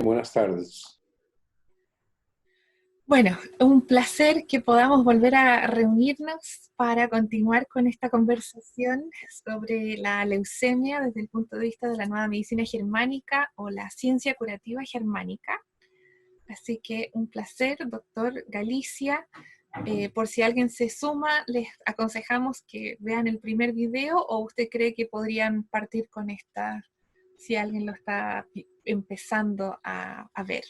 Buenas tardes. Bueno, un placer que podamos volver a reunirnos para continuar con esta conversación sobre la leucemia desde el punto de vista de la nueva medicina germánica o la ciencia curativa germánica. Así que un placer, doctor Galicia. Por si alguien se suma, les aconsejamos que vean el primer video o usted cree que podrían partir con esta si alguien lo está empezando a ver.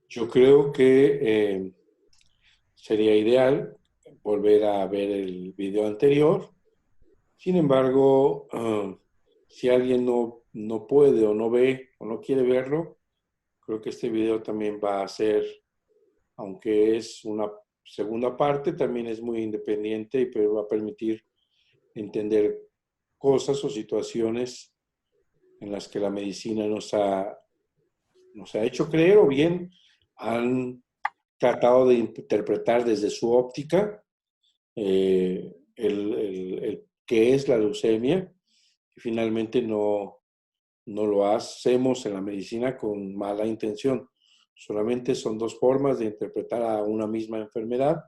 Yo creo que sería ideal volver a ver el video anterior. Sin embargo, si alguien no puede o no ve o no quiere verlo, creo que este video también va a ser, aunque es una segunda parte, también es muy independiente y pero va a permitir entender cosas o situaciones en las que la medicina nos ha hecho creer o bien han tratado de interpretar desde su óptica el qué es la leucemia y finalmente no lo hacemos en la medicina con mala intención. Solamente son dos formas de interpretar a una misma enfermedad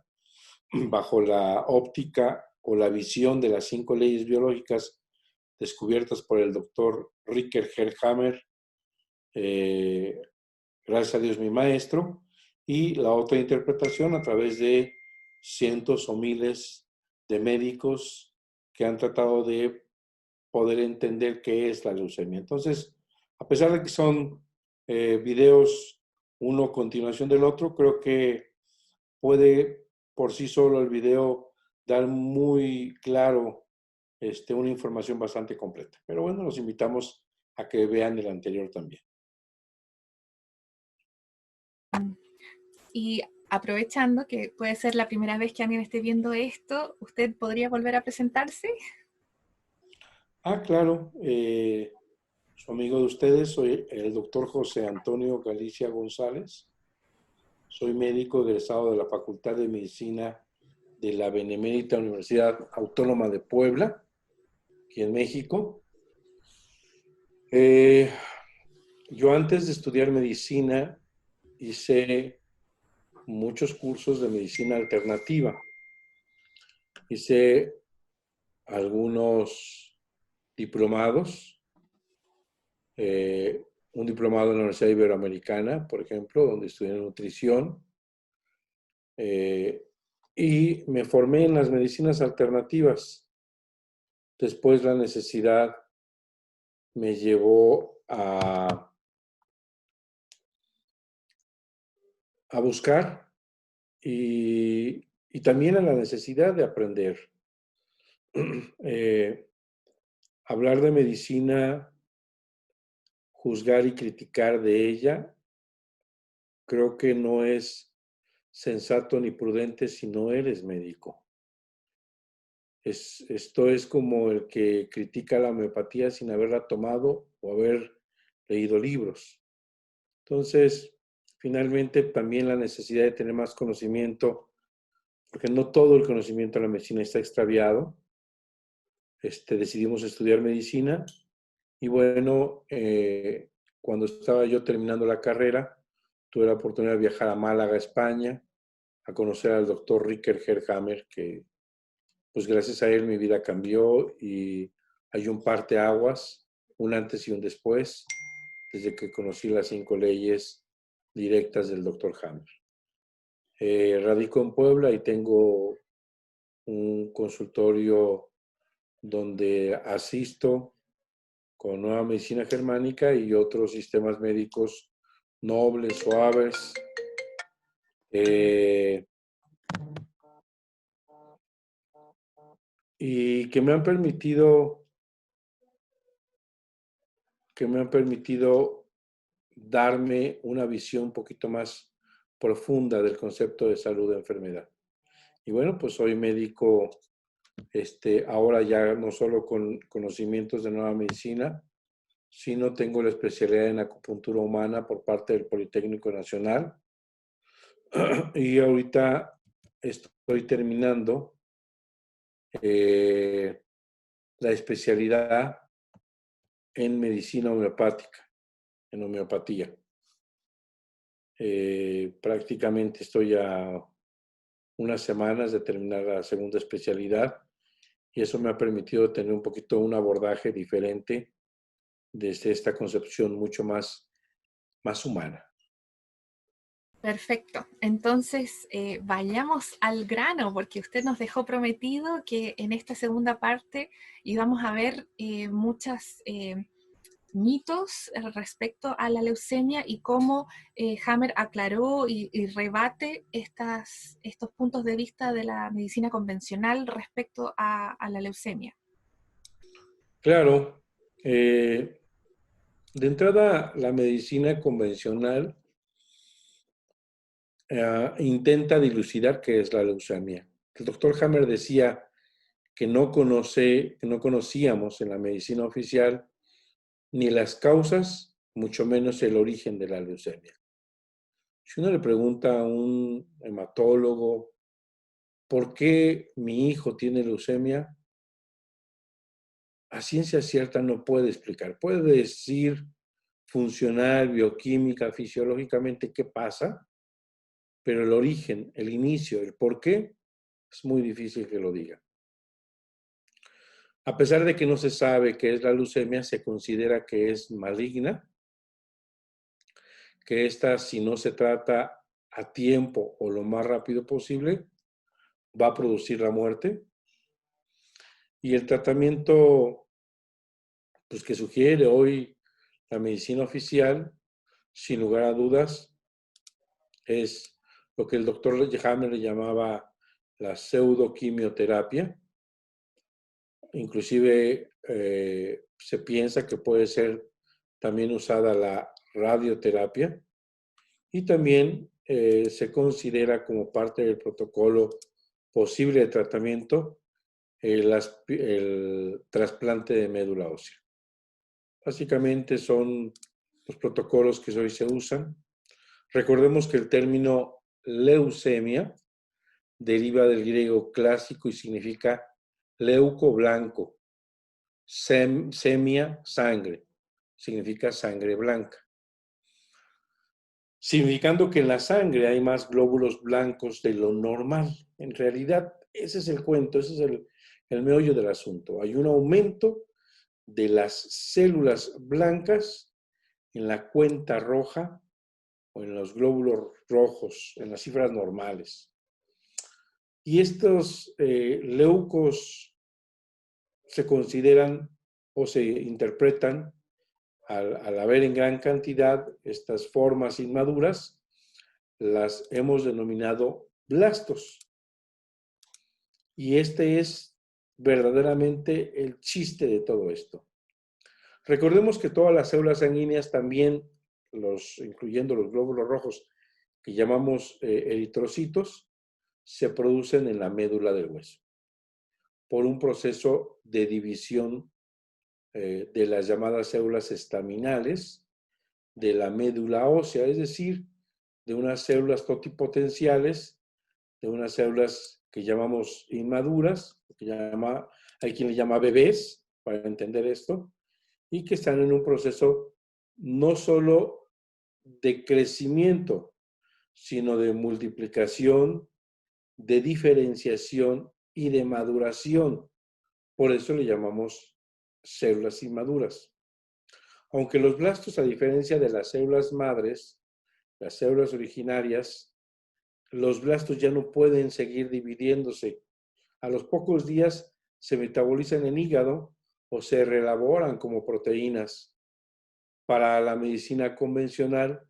bajo la óptica o la visión de las 5 leyes biológicas descubiertas por el doctor Ricker Herrhammer, eh, gracias a Dios mi maestro, y la otra interpretación a través de cientos o miles de médicos que han tratado de poder entender qué es la leucemia. Entonces, a pesar de que son videos uno a continuación del otro, creo que puede por sí solo el video dar muy claro una información bastante completa. Pero bueno, los invitamos a que vean el anterior también. Y aprovechando que puede ser la primera vez que alguien esté viendo esto, ¿usted podría volver a presentarse? Claro, su amigo de ustedes, soy el doctor José Antonio Galicia González. Soy médico egresado de la Facultad de Medicina de la Benemérita Universidad Autónoma de Puebla, aquí en México. Eh, yo antes de estudiar medicina hice muchos cursos de medicina alternativa. Hice algunos diplomados, un diplomado en la Universidad Iberoamericana, por ejemplo, donde estudié nutrición, y me formé en las medicinas alternativas. Después la necesidad me llevó a buscar y también a la necesidad de aprender. Eh, hablar de medicina, juzgar y criticar de ella, creo que no es sensato ni prudente si no eres médico. Esto es como el que critica la homeopatía sin haberla tomado o haber leído libros. Entonces, finalmente también la necesidad de tener más conocimiento, porque no todo el conocimiento de la medicina está extraviado. Decidimos estudiar medicina y bueno, cuando estaba yo terminando la carrera, tuve la oportunidad de viajar a Málaga, España, a conocer al doctor Ricker Herrhammer, que pues gracias a él mi vida cambió y hay un parteaguas, un antes y un después, desde que conocí las 5 leyes directas del doctor Hammer. Radico en Puebla y tengo un consultorio donde asisto con nueva medicina germánica y otros sistemas médicos nobles, suaves, eh, y que me han permitido darme una visión un poquito más profunda del concepto de salud de enfermedad. Y bueno, pues soy médico, ahora ya no solo con conocimientos de nueva medicina, sino tengo la especialidad en acupuntura humana por parte del Politécnico Nacional. Y ahorita estoy terminando eh, la especialidad en medicina homeopática, en homeopatía. Prácticamente estoy a unas semanas de terminar la segunda especialidad y eso me ha permitido tener un poquito un abordaje diferente desde esta concepción mucho más humana. Perfecto. Entonces, vayamos al grano, porque usted nos dejó prometido que en esta segunda parte íbamos a ver muchos mitos respecto a la leucemia y cómo Hammer aclaró y rebate estos puntos de vista de la medicina convencional respecto a la leucemia. Claro, de entrada la medicina convencional intenta dilucidar qué es la leucemia. El doctor Hammer decía que no conocíamos en la medicina oficial ni las causas, mucho menos el origen de la leucemia. Si uno le pregunta a un hematólogo, ¿por qué mi hijo tiene leucemia? A ciencia cierta no puede explicar. Puede decir funcional, bioquímica, fisiológicamente qué pasa, pero el origen, el inicio, el por qué, es muy difícil que lo diga. A pesar de que no se sabe qué es la leucemia, se considera que es maligna, que esta, si no se trata a tiempo o lo más rápido posible, va a producir la muerte. Y el tratamiento pues, que sugiere hoy la medicina oficial, sin lugar a dudas, es lo que el doctor Hammer le llamaba la pseudoquimioterapia. Inclusive se piensa que puede ser también usada la radioterapia y también se considera como parte del protocolo posible de tratamiento el trasplante de médula ósea. Básicamente son los protocolos que hoy se usan. Recordemos que el término leucemia deriva del griego clásico y significa leuco, blanco, semia, sangre, significa sangre blanca. Significando que en la sangre hay más glóbulos blancos de lo normal. En realidad, ese es el cuento, ese es el meollo del asunto. Hay un aumento de las células blancas en la cuenta roja o en los glóbulos rojos, en las cifras normales. Y estos leucos se consideran o se interpretan al haber en gran cantidad estas formas inmaduras, las hemos denominado blastos. Y este es verdaderamente el chiste de todo esto. Recordemos que todas las células sanguíneas también, incluyendo los glóbulos rojos que llamamos eritrocitos, se producen en la médula del hueso por un proceso de división de las llamadas células estaminales de la médula ósea, es decir, de unas células totipotenciales, de unas células que llamamos inmaduras, hay quien le llama bebés, para entender esto, y que están en un proceso no solo de crecimiento, sino de multiplicación, de diferenciación y de maduración. Por eso le llamamos células inmaduras. Aunque los blastos, a diferencia de las células madres, las células originarias, los blastos ya no pueden seguir dividiéndose. A los pocos días se metabolizan en hígado o se reelaboran como proteínas. Para la medicina convencional,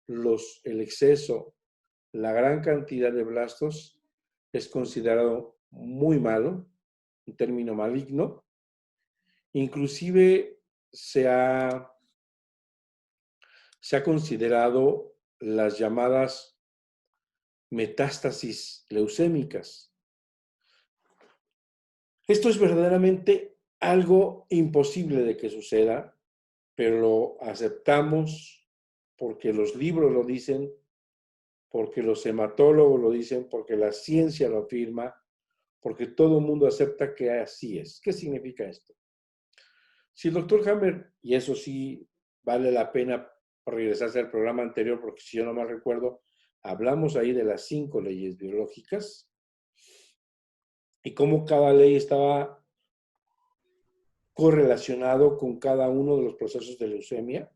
el exceso, la gran cantidad de blastos es considerado muy malo, un término maligno. Inclusive se ha considerado las llamadas metástasis leucémicas. Esto es verdaderamente algo imposible de que suceda, pero lo aceptamos porque los libros lo dicen, porque los hematólogos lo dicen, porque la ciencia lo afirma, porque todo el mundo acepta que así es. ¿Qué significa esto? Si el doctor Hammer, y eso sí vale la pena por regresarse al programa anterior, porque si yo no mal recuerdo, hablamos ahí de las 5 leyes biológicas y cómo cada ley estaba correlacionado con cada uno de los procesos de leucemia.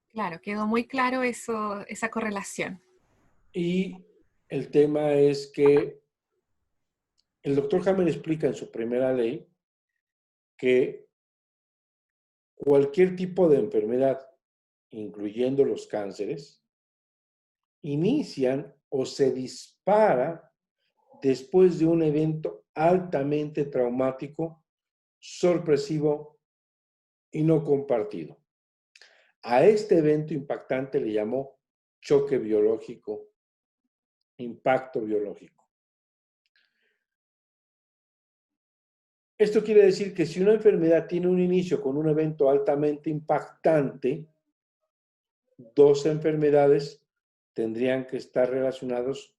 Claro, quedó muy claro eso, esa correlación. Y el tema es que el doctor Hammer explica en su primera ley que cualquier tipo de enfermedad, incluyendo los cánceres, inician o se dispara después de un evento altamente traumático, sorpresivo y no compartido. A este evento impactante le llamó choque biológico, impacto biológico. Esto quiere decir que si una enfermedad tiene un inicio con un evento altamente impactante, 2 enfermedades tendrían que estar relacionados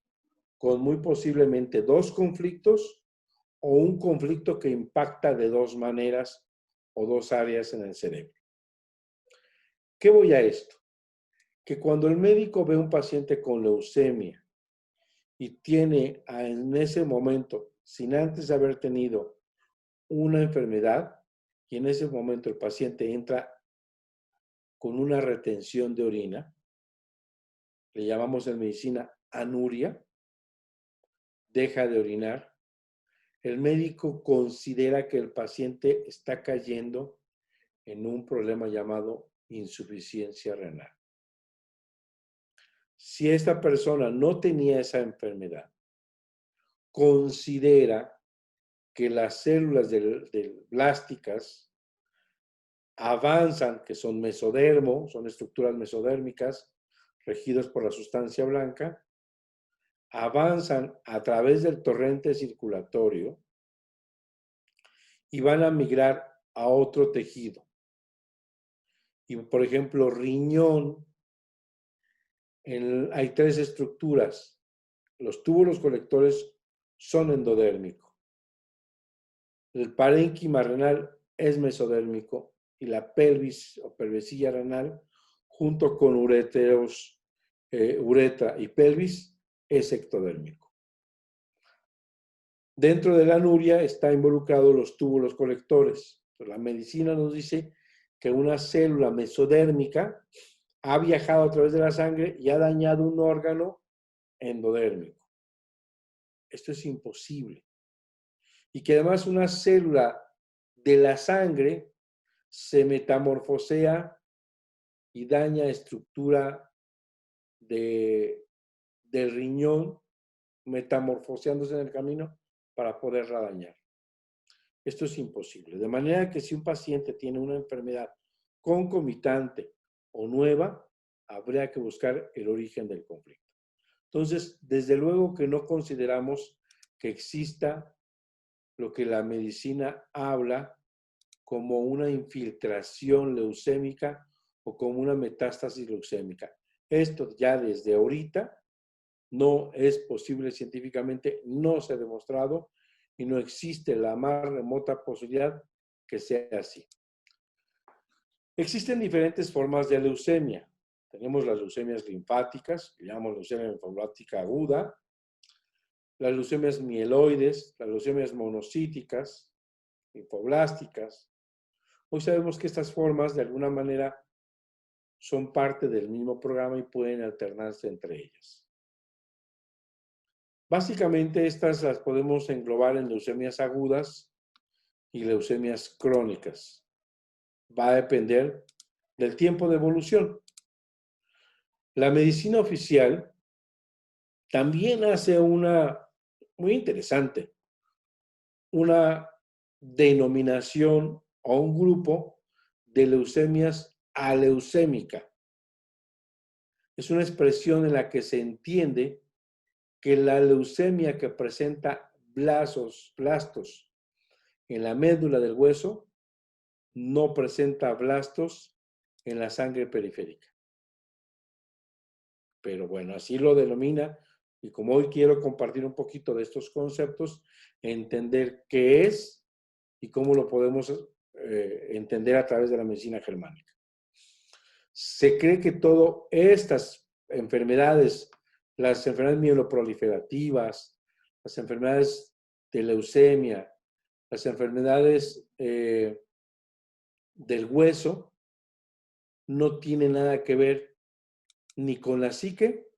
con muy posiblemente 2 conflictos o un conflicto que impacta de 2 maneras o 2 áreas en el cerebro. ¿Qué voy a esto? Que cuando el médico ve a un paciente con leucemia y tiene en ese momento, sin antes haber tenido una enfermedad, y en ese momento el paciente entra con una retención de orina, le llamamos en medicina anuria, deja de orinar, el médico considera que el paciente está cayendo en un problema llamado insuficiencia renal. Si esta persona no tenía esa enfermedad, considera que las células blásticas avanzan, que son mesodermo, son estructuras mesodérmicas regidas por la sustancia blanca, avanzan a través del torrente circulatorio y van a migrar a otro tejido. Y, por ejemplo, riñón, hay 3 estructuras. Los túbulos colectores son endodérmicos. El parénquima renal es mesodérmico y la pelvis o pelvecilla renal, junto con uretra y pelvis, es ectodérmico. Dentro de la anuria está involucrado los túbulos colectores. La medicina nos dice que una célula mesodérmica ha viajado a través de la sangre y ha dañado un órgano endodérmico. Esto es imposible. Y que además una célula de la sangre se metamorfosea y daña estructura del riñón, metamorfoseándose en el camino para poderla dañar. Esto es imposible. De manera que si un paciente tiene una enfermedad concomitante o nueva, habría que buscar el origen del conflicto. Entonces, desde luego que no consideramos que exista lo que la medicina habla como una infiltración leucémica o como una metástasis leucémica. Esto ya desde ahorita no es posible científicamente, no se ha demostrado y no existe la más remota posibilidad que sea así. Existen diferentes formas de leucemia. Tenemos las leucemias linfáticas, que llamamos leucemia linfática aguda, las leucemias mieloides, las leucemias monocíticas, linfoblásticas. Hoy sabemos que estas formas de alguna manera son parte del mismo programa y pueden alternarse entre ellas. Básicamente estas las podemos englobar en leucemias agudas y leucemias crónicas. Va a depender del tiempo de evolución. La medicina oficial también hace una, muy interesante, una denominación o un grupo de leucemias aleucémica. Es una expresión en la que se entiende que la leucemia que presenta blastos en la médula del hueso no presenta blastos en la sangre periférica. Pero bueno, así lo denomina, y como hoy quiero compartir un poquito de estos conceptos, entender qué es y cómo lo podemos entender a través de la medicina germánica. Se cree que todas estas enfermedades, las enfermedades mieloproliferativas, las enfermedades de leucemia, las enfermedades del hueso, no tienen nada que ver ni con la psique,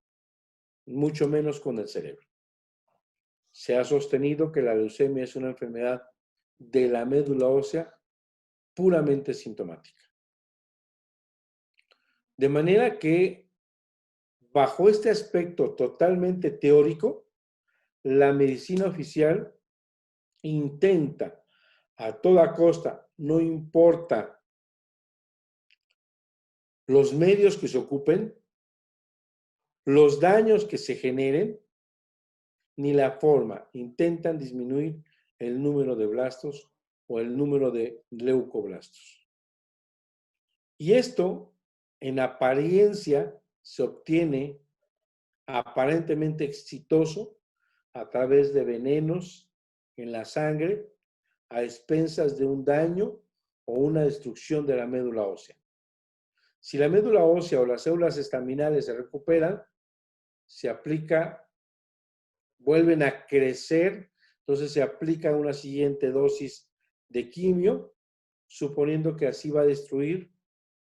mucho menos con el cerebro. Se ha sostenido que la leucemia es una enfermedad de la médula ósea puramente sintomática. De manera que, bajo este aspecto totalmente teórico, la medicina oficial intenta a toda costa, no importa los medios que se ocupen, los daños que se generen, ni la forma, intentan disminuir el número de blastos o el número de leucoblastos. Y esto, en apariencia, se obtiene aparentemente exitoso a través de venenos en la sangre a expensas de un daño o una destrucción de la médula ósea. Si la médula ósea o las células estaminales se recuperan, se aplica, vuelven a crecer, entonces se aplica una siguiente dosis de quimio, suponiendo que así va a destruir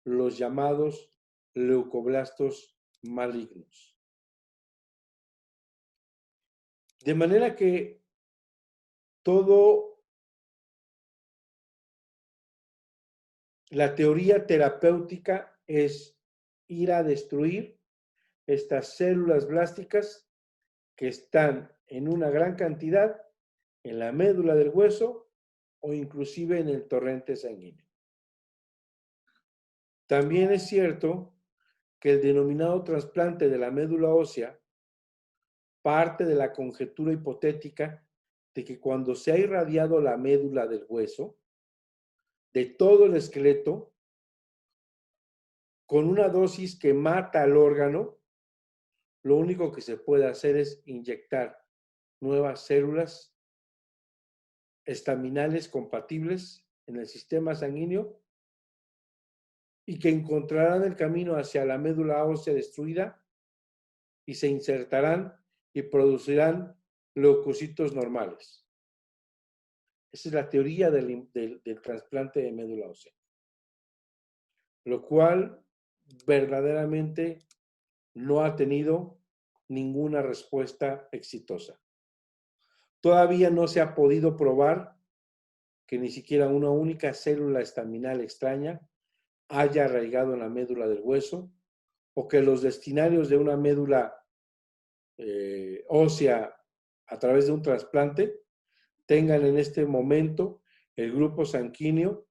los llamados leucoblastos malignos. De manera que todo la teoría terapéutica es ir a destruir estas células blásticas que están en una gran cantidad en la médula del hueso o inclusive en el torrente sanguíneo. También es cierto que el denominado trasplante de la médula ósea parte de la conjetura hipotética de que cuando se ha irradiado la médula del hueso, de todo el esqueleto, con una dosis que mata al órgano, lo único que se puede hacer es inyectar nuevas células estaminales compatibles en el sistema sanguíneo y que encontrarán el camino hacia la médula ósea destruida y se insertarán y producirán leucocitos normales. Esa es la teoría del trasplante de médula ósea. Lo cual verdaderamente no ha tenido ninguna respuesta exitosa. Todavía no se ha podido probar que ni siquiera una única célula estaminal extraña haya arraigado en la médula del hueso o que los destinarios de una médula ósea a través de un trasplante tengan en este momento el grupo sanguíneo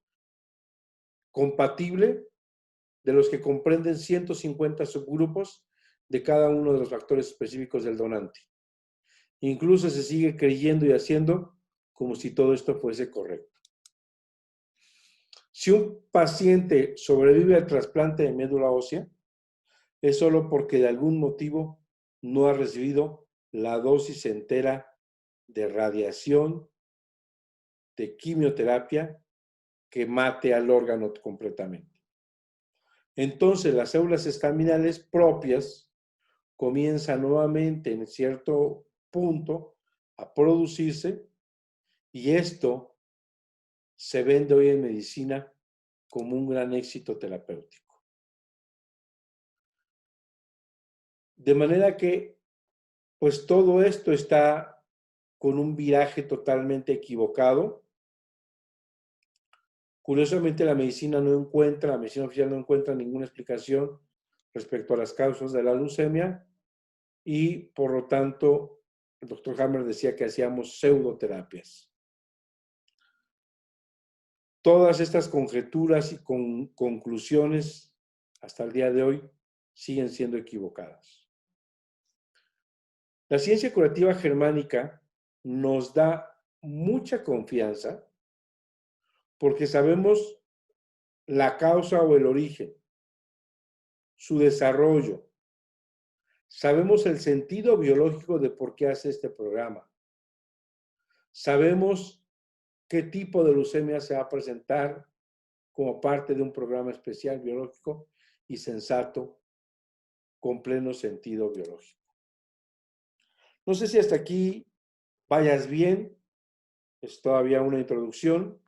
compatible de los que comprenden 150 subgrupos de cada uno de los factores específicos del donante. Incluso se sigue creyendo y haciendo como si todo esto fuese correcto. Si un paciente sobrevive al trasplante de médula ósea, es solo porque de algún motivo no ha recibido la dosis entera de radiación, de quimioterapia, que mate al órgano completamente. Entonces, las células estaminales propias comienzan nuevamente en cierto punto a producirse y esto se vende hoy en medicina como un gran éxito terapéutico. De manera que, pues todo esto está con un viraje totalmente equivocado. Curiosamente, la medicina oficial no encuentra ninguna explicación respecto a las causas de la leucemia y, por lo tanto, el doctor Hammer decía que hacíamos pseudoterapias. Todas estas conjeturas y conclusiones hasta el día de hoy siguen siendo equivocadas. La ciencia curativa germánica nos da mucha confianza porque sabemos la causa o el origen, su desarrollo. Sabemos el sentido biológico de por qué hace este programa. Sabemos qué tipo de leucemia se va a presentar como parte de un programa especial biológico y sensato con pleno sentido biológico. No sé si hasta aquí vayas bien, es todavía una introducción.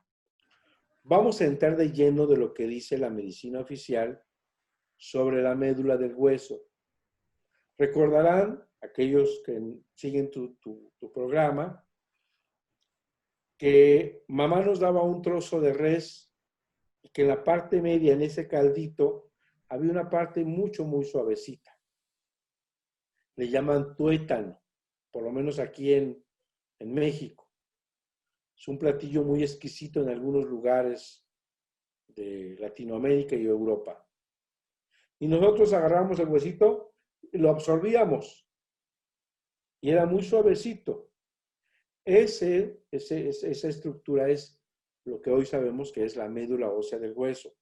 Vamos a entrar de lleno de lo que dice la medicina oficial sobre la médula del hueso. Recordarán, aquellos que siguen tu programa, que mamá nos daba un trozo de res y que en la parte media, en ese caldito, había una parte muy suavecita. Le llaman tuétano, por lo menos aquí en México. Es un platillo muy exquisito en algunos lugares de Latinoamérica y Europa. Y nosotros agarramos el huesito y lo absorbíamos. Y era muy suavecito. Esa estructura es lo que hoy sabemos que es la médula ósea del hueso.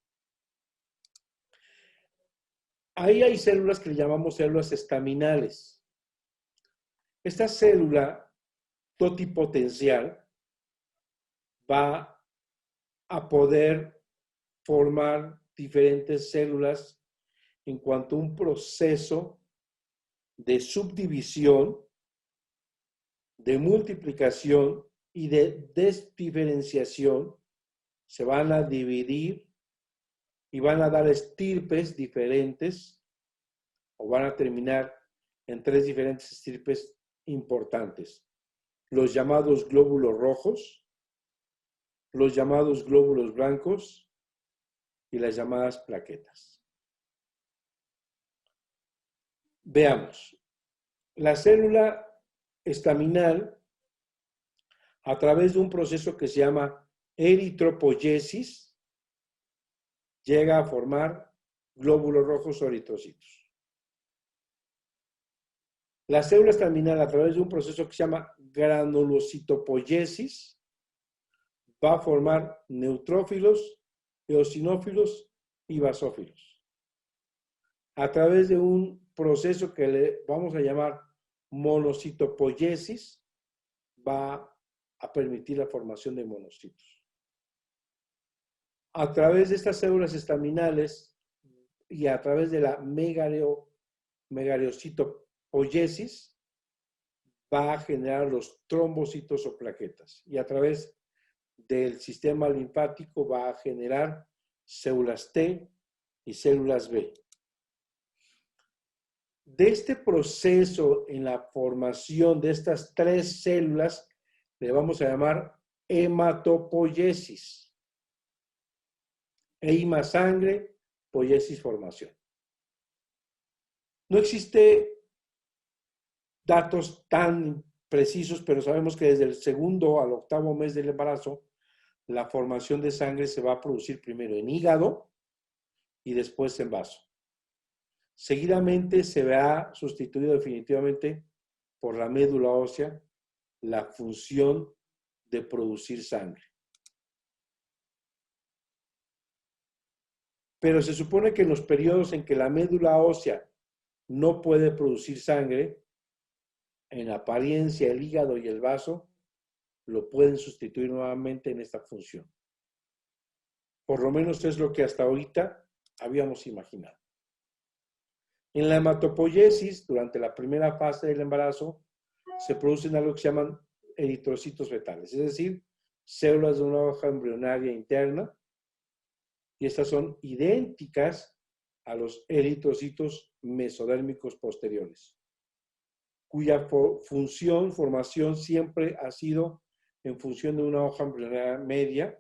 Ahí hay células que le llamamos células estaminales. Esta célula totipotencial va a poder formar diferentes células en cuanto a un proceso de subdivisión, de multiplicación y de desdiferenciación. Se van a dividir y van a dar estirpes diferentes o van a terminar en 3 diferentes estirpes importantes. Los llamados glóbulos rojos, los llamados glóbulos blancos y las llamadas plaquetas. Veamos. La célula estaminal, a través de un proceso que se llama eritropoyesis, llega a formar glóbulos rojos o eritrocitos. La célula estaminal, a través de un proceso que se llama granulocitopoyesis, va a formar neutrófilos, eosinófilos y basófilos. A través de un proceso que le vamos a llamar monocitopoyesis, va a permitir la formación de monocitos. A través de estas células estaminales y a través de la megalocitopoyesis, va a generar los trombocitos o plaquetas. Y a través del sistema linfático va a generar células T y células B. De este proceso en la formación de estas 3 células le vamos a llamar hematopoiesis. Heima sangre, poiesis formación. No existe datos tan precisos, pero sabemos que desde el 2º al 8º mes del embarazo, la formación de sangre se va a producir primero en hígado y después en vaso. Seguidamente se verá sustituido definitivamente por la médula ósea la función de producir sangre. Pero se supone que en los periodos en que la médula ósea no puede producir sangre, en apariencia el hígado y el vaso lo pueden sustituir nuevamente en esta función. Por lo menos es lo que hasta ahorita habíamos imaginado. En la hematopoiesis, durante la primera fase del embarazo, se producen algo que se llaman eritrocitos fetales, es decir, células de una hoja embrionaria interna, y estas son idénticas a los eritrocitos mesodérmicos posteriores, cuya formación siempre ha sido en función de una hoja embrionaria media,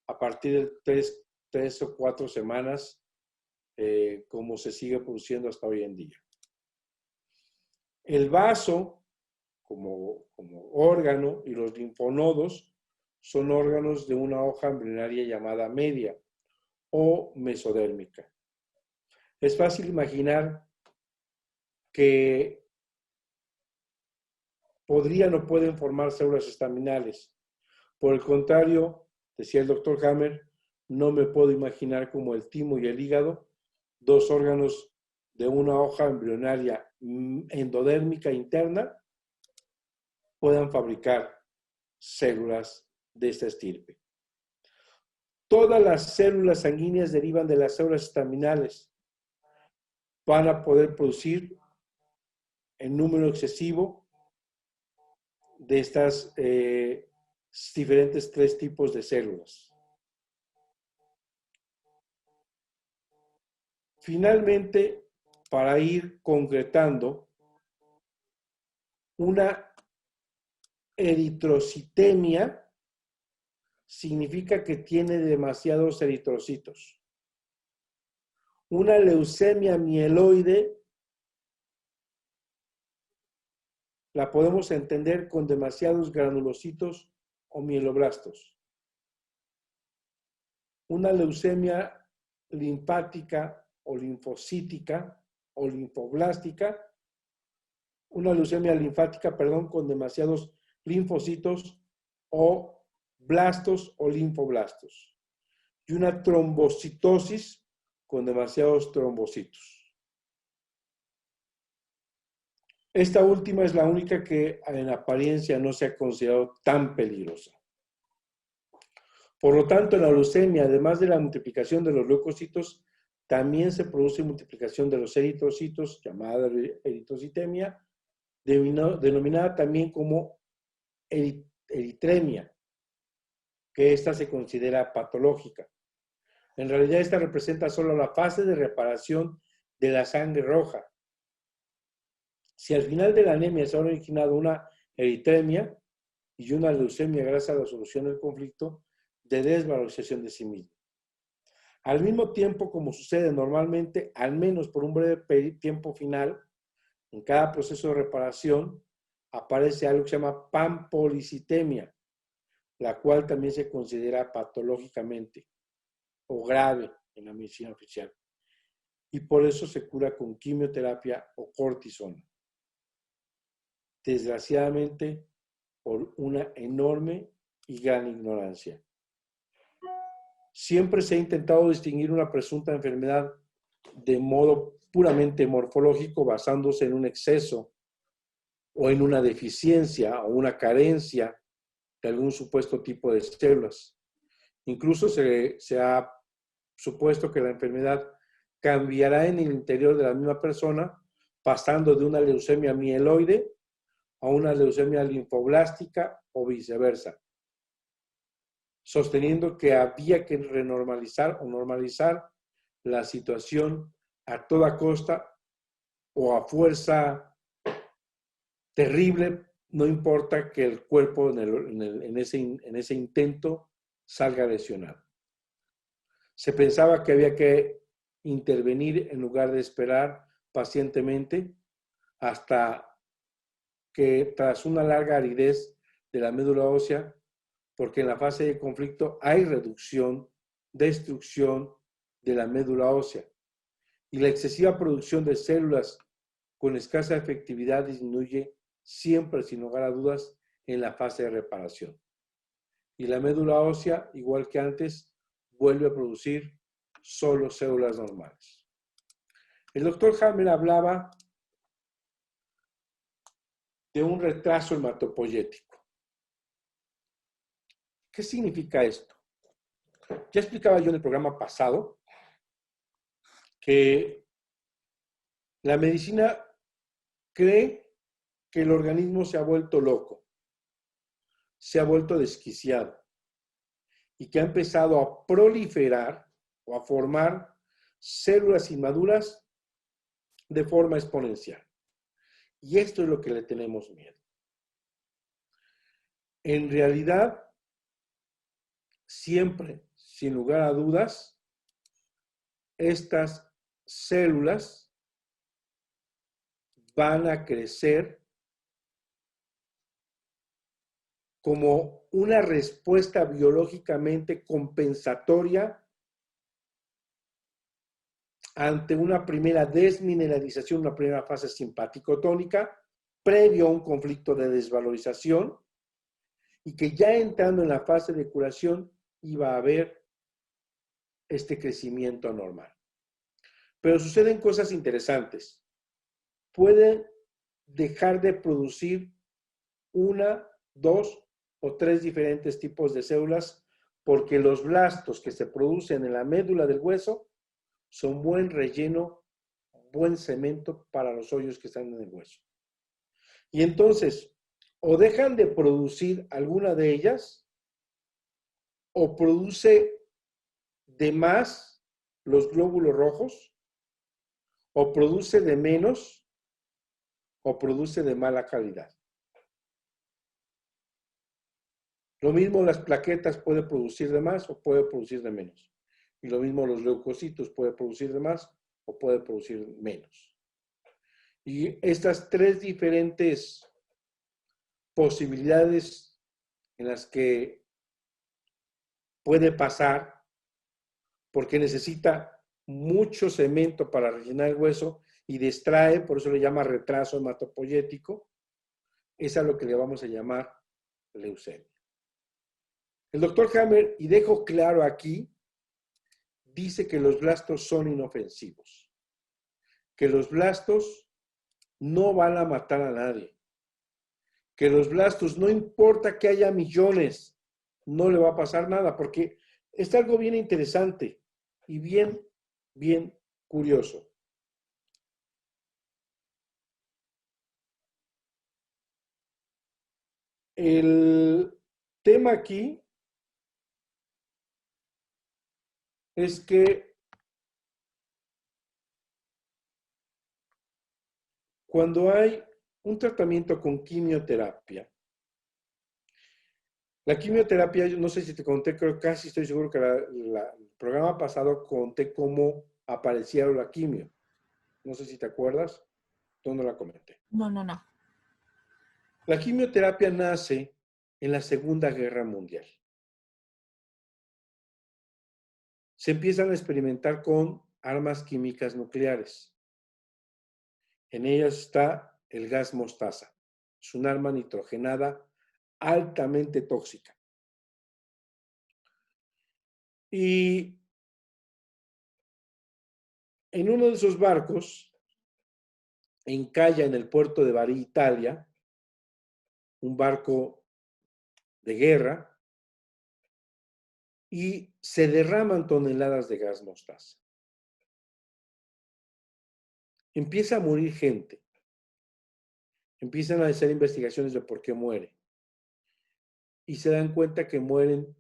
a partir de 3 o 4 semanas, como se sigue produciendo hasta hoy en día. El vaso, como órgano, y los linfonodos son órganos de una hoja embrionaria llamada media o mesodérmica. Es fácil imaginar que podrían o pueden formar células estaminales. Por el contrario, decía el doctor Hammer, no me puedo imaginar como el timo y el hígado, 2 órganos de una hoja embrionaria endodérmica interna, puedan fabricar células de esta estirpe. Todas las células sanguíneas derivan de las células estaminales, van a poder producir en número excesivo de estas diferentes 3 tipos de células. Finalmente, para ir concretando, una eritrocitemia significa que tiene demasiados eritrocitos. Una leucemia mieloide la podemos entender con demasiados granulocitos o mieloblastos. Una leucemia linfática o linfocítica o linfoblástica, una leucemia linfática, perdón, con demasiados linfocitos o blastos o linfoblastos. Y una trombocitosis con demasiados trombocitos. Esta última es la única que en apariencia no se ha considerado tan peligrosa. Por lo tanto, en la leucemia, además de la multiplicación de los leucocitos, también se produce multiplicación de los eritrocitos, llamada eritrocitemia, denominada también como eritremia, que esta se considera patológica. En realidad, esta representa solo la fase de reparación de la sangre roja. Si al final de la anemia se ha originado una eritremia y una leucemia gracias a la solución del conflicto de desvalorización de sí mismo. Al mismo tiempo, como sucede normalmente, al menos por un breve tiempo final, en cada proceso de reparación, aparece algo que se llama panpolicitemia, la cual también se considera patológicamente o grave en la medicina oficial. Y por eso se cura con quimioterapia o cortisona. Desgraciadamente, por una enorme y gran ignorancia. Siempre se ha intentado distinguir una presunta enfermedad de modo puramente morfológico, basándose en un exceso o en una deficiencia o una carencia de algún supuesto tipo de células. Incluso se ha supuesto que la enfermedad cambiará en el interior de la misma persona, pasando de una leucemia mieloide a una leucemia linfoblástica o viceversa, sosteniendo que había que renormalizar o normalizar la situación a toda costa o a fuerza terrible, no importa que el cuerpo en ese intento salga lesionado. Se pensaba que había que intervenir en lugar de esperar pacientemente hasta que tras una larga aridez de la médula ósea, porque en la fase de conflicto hay reducción, destrucción de la médula ósea y la excesiva producción de células con escasa efectividad disminuye siempre, sin lugar a dudas, en la fase de reparación. Y la médula ósea, igual que antes, vuelve a producir solo células normales. El doctor Hammer hablaba de un retraso hematopoyético. ¿Qué significa esto? Ya explicaba yo en el programa pasado que la medicina cree que el organismo se ha vuelto loco, se ha vuelto desquiciado y que ha empezado a proliferar o a formar células inmaduras de forma exponencial. Y esto es lo que le tenemos miedo. En realidad, siempre, sin lugar a dudas, estas células van a crecer como una respuesta biológicamente compensatoria ante una primera desmineralización, una primera fase simpático-tónica, previo a un conflicto de desvalorización, y que ya entrando en la fase de curación iba a haber este crecimiento anormal. Pero suceden cosas interesantes. Pueden dejar de producir 1, 2 o 3 diferentes tipos de células porque los blastos que se producen en la médula del hueso son buen relleno, buen cemento para los hoyos que están en el hueso. Y entonces, o dejan de producir alguna de ellas, o produce de más los glóbulos rojos, o produce de menos, o produce de mala calidad. Lo mismo las plaquetas puede producir de más o puede producir de menos. Y lo mismo los leucocitos puede producir de más o puede producir menos. Y estas tres diferentes posibilidades en las que puede pasar, porque necesita mucho cemento para rellenar el hueso y distrae, por eso le llama retraso hematopoyético, es a lo que le vamos a llamar leucemia. El doctor Hammer, y dejo claro aquí, dice que los blastos son inofensivos, que los blastos no van a matar a nadie, que los blastos, no importa que haya millones, no le va a pasar nada, porque es algo bien interesante y bien curioso. El tema aquí es que cuando hay un tratamiento con quimioterapia, la quimioterapia, yo no sé si te conté, creo casi estoy seguro que el programa pasado conté cómo aparecía la quimio. No sé si te acuerdas, ¿dónde la comenté? No, no, no. La quimioterapia nace en la Segunda Guerra Mundial. Se empiezan a experimentar con armas químicas nucleares. En ellas está el gas mostaza. Es un arma nitrogenada altamente tóxica. Y en uno de esos barcos, encalla en el puerto de Bari, Italia, un barco de guerra, y se derraman toneladas de gas mostaza. Empieza a morir gente. Empiezan a hacer investigaciones de por qué muere. Y se dan cuenta que mueren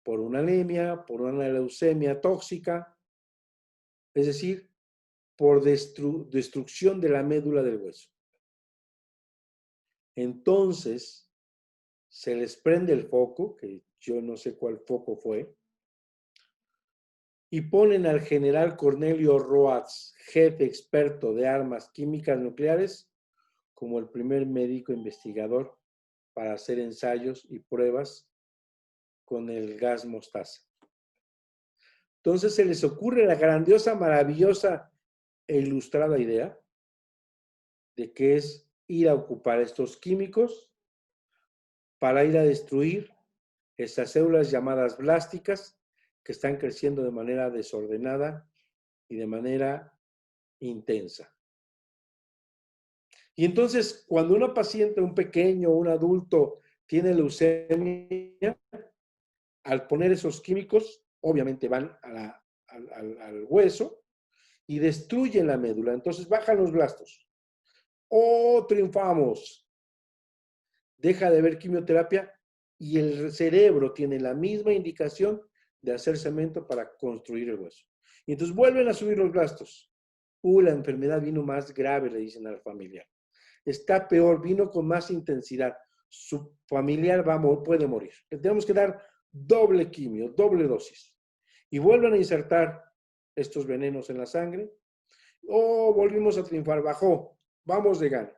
por una anemia, por una leucemia tóxica, es decir, por destrucción de la médula del hueso. Entonces, se les prende el foco, que yo no sé cuál foco fue, y ponen al general Cornelio Roats, jefe experto de armas químicas nucleares, como el primer médico investigador para hacer ensayos y pruebas con el gas mostaza. Entonces se les ocurre la grandiosa, maravillosa e ilustrada idea de que es ir a ocupar estos químicos para ir a destruir estas células llamadas blásticas que están creciendo de manera desordenada y de manera intensa. Y entonces, cuando una paciente, un pequeño, un adulto, tiene leucemia, al poner esos químicos, obviamente van al hueso y destruyen la médula. Entonces bajan los blastos. ¡Oh, triunfamos! Deja de haber quimioterapia y el cerebro tiene la misma indicación de hacer cemento para construir el hueso. Y entonces vuelven a subir los blastos. La enfermedad vino más grave, le dicen al familiar. Está peor, vino con más intensidad. Su familiar puede morir. Le tenemos que dar doble quimio, doble dosis. Y vuelven a insertar estos venenos en la sangre. Volvimos a triunfar, bajó, vamos de gana.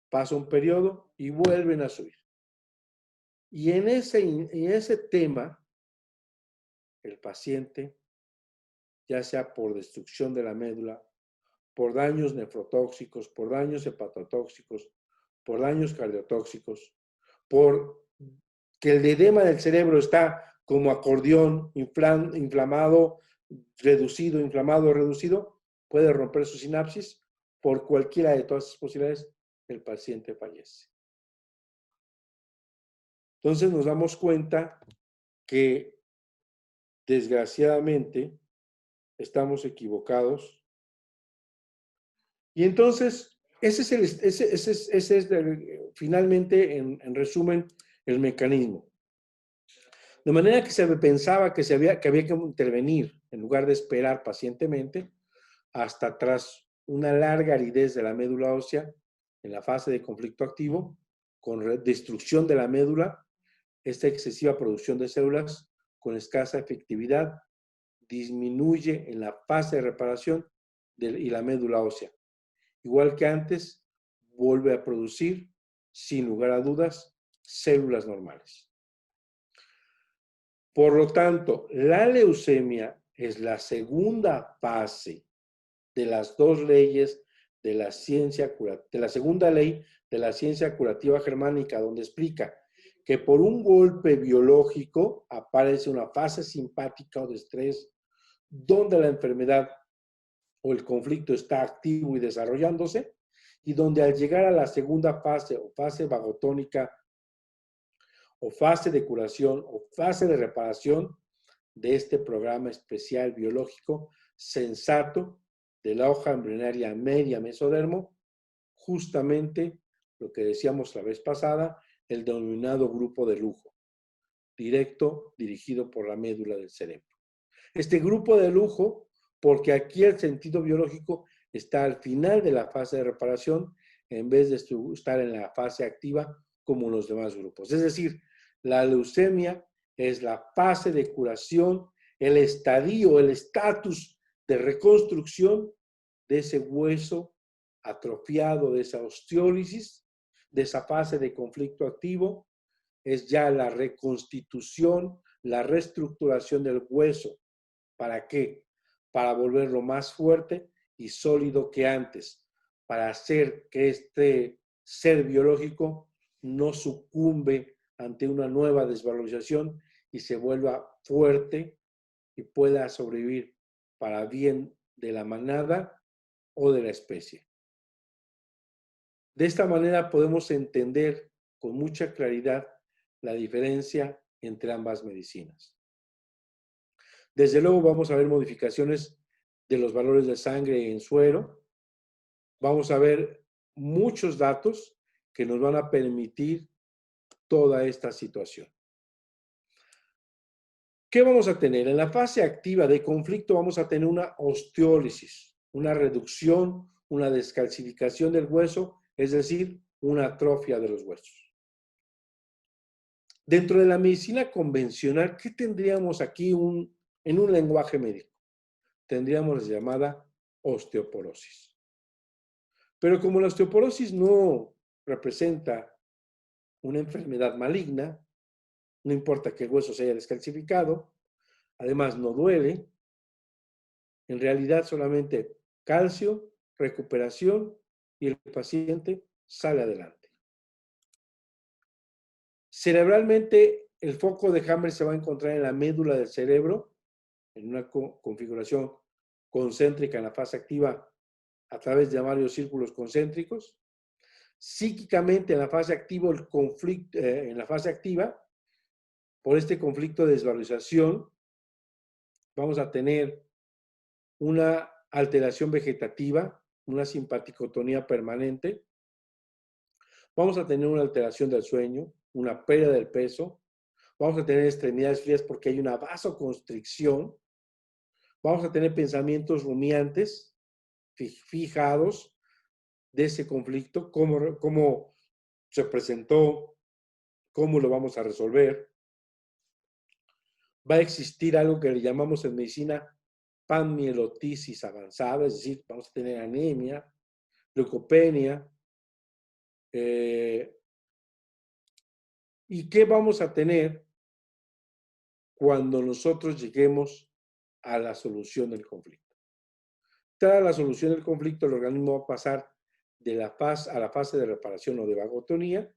Pasa un periodo y vuelven a subir. Y en ese tema, el paciente, ya sea por destrucción de la médula, por daños nefrotóxicos, por daños hepatotóxicos, por daños cardiotóxicos, por que el edema del cerebro está como acordeón, inflamado, reducido, inflamado, reducido, puede romper su sinapsis. Por cualquiera de todas esas posibilidades, el paciente fallece. Entonces nos damos cuenta que, desgraciadamente, estamos equivocados Y entonces, ese es finalmente, en resumen, el mecanismo. De manera que se pensaba que había que intervenir en lugar de esperar pacientemente hasta tras una larga aridez de la médula ósea en la fase de conflicto activo, con destrucción de la médula, esta excesiva producción de células con escasa efectividad disminuye en la fase de reparación y la médula ósea. Igual que antes, vuelve a producir, sin lugar a dudas, células normales. Por lo tanto, la leucemia es la segunda fase de las dos leyes de la ciencia curativa, de la segunda ley de la ciencia curativa germánica, donde explica que por un golpe biológico aparece una fase simpática o de estrés, donde la enfermedad o el conflicto está activo y desarrollándose, y donde al llegar a la segunda fase o fase vagotónica o fase de curación o fase de reparación de este programa especial biológico sensato de la hoja embrionaria media mesodermo, justamente lo que decíamos la vez pasada, el denominado grupo de lujo, dirigido por la médula del cerebro. Este grupo de lujo, porque aquí el sentido biológico está al final de la fase de reparación en vez de estar en la fase activa como los demás grupos. Es decir, la leucemia es la fase de curación, el estadio, el estatus de reconstrucción de ese hueso atrofiado, de esa osteólisis, de esa fase de conflicto activo, es ya la reconstitución, la reestructuración del hueso. ¿Para qué? Para volverlo más fuerte y sólido que antes, para hacer que este ser biológico no sucumbe ante una nueva desvalorización y se vuelva fuerte y pueda sobrevivir para bien de la manada o de la especie. De esta manera podemos entender con mucha claridad la diferencia entre ambas medicinas. Desde luego vamos a ver modificaciones de los valores de sangre en suero. Vamos a ver muchos datos que nos van a permitir toda esta situación. ¿Qué vamos a tener? En la fase activa de conflicto vamos a tener una osteólisis, una reducción, una descalcificación del hueso, es decir, una atrofia de los huesos. Dentro de la medicina convencional, ¿qué tendríamos aquí en un lenguaje médico? Tendríamos la llamada osteoporosis. Pero como la osteoporosis no representa una enfermedad maligna, no importa que el hueso se haya descalcificado, además no duele, en realidad solamente calcio, recuperación y el paciente sale adelante. Cerebralmente, el foco de Hammer se va a encontrar en la médula del cerebro, en una configuración concéntrica en la fase activa a través de varios círculos concéntricos. Psíquicamente, en la fase activa, en la fase activa, por este conflicto de desvalorización, vamos a tener una alteración vegetativa, una simpaticotonía permanente. Vamos a tener una alteración del sueño, una pérdida del peso. Vamos a tener extremidades frías porque hay una vasoconstricción. Vamos a tener pensamientos rumiantes, fijados de ese conflicto, cómo se presentó, cómo lo vamos a resolver. Va a existir algo que le llamamos en medicina panmielotisis avanzada, es decir, vamos a tener anemia, leucopenia. ¿Y qué vamos a tener cuando nosotros lleguemos a la solución del conflicto? Tras la solución del conflicto, el organismo va a pasar de la fase a la fase de reparación o de vagotonía,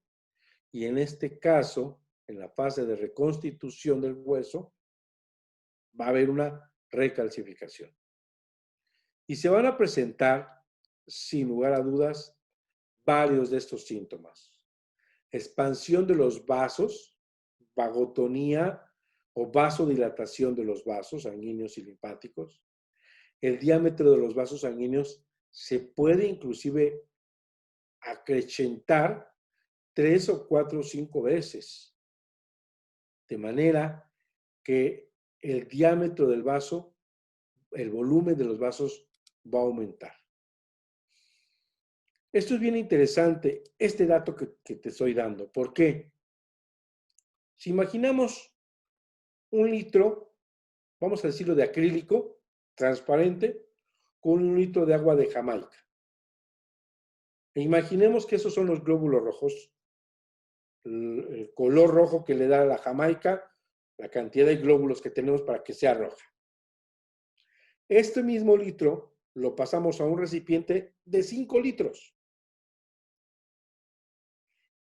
y en este caso, en la fase de reconstitución del hueso, va a haber una recalcificación. Y se van a presentar, sin lugar a dudas, varios de estos síntomas. Expansión de los vasos, vagotonía o vasodilatación de los vasos sanguíneos y linfáticos. El diámetro de los vasos sanguíneos se puede inclusive acrecentar 3 o 4 o 5 veces, de manera que el diámetro del vaso, el volumen de los vasos va a aumentar. Esto es bien interesante, este dato que te estoy dando. ¿Por qué? Si imaginamos un litro, vamos a decirlo de acrílico, transparente, con un litro de agua de Jamaica. E imaginemos que esos son los glóbulos rojos, el color rojo que le da a la Jamaica, la cantidad de glóbulos que tenemos para que sea roja. Este mismo litro lo pasamos a un recipiente de 5 litros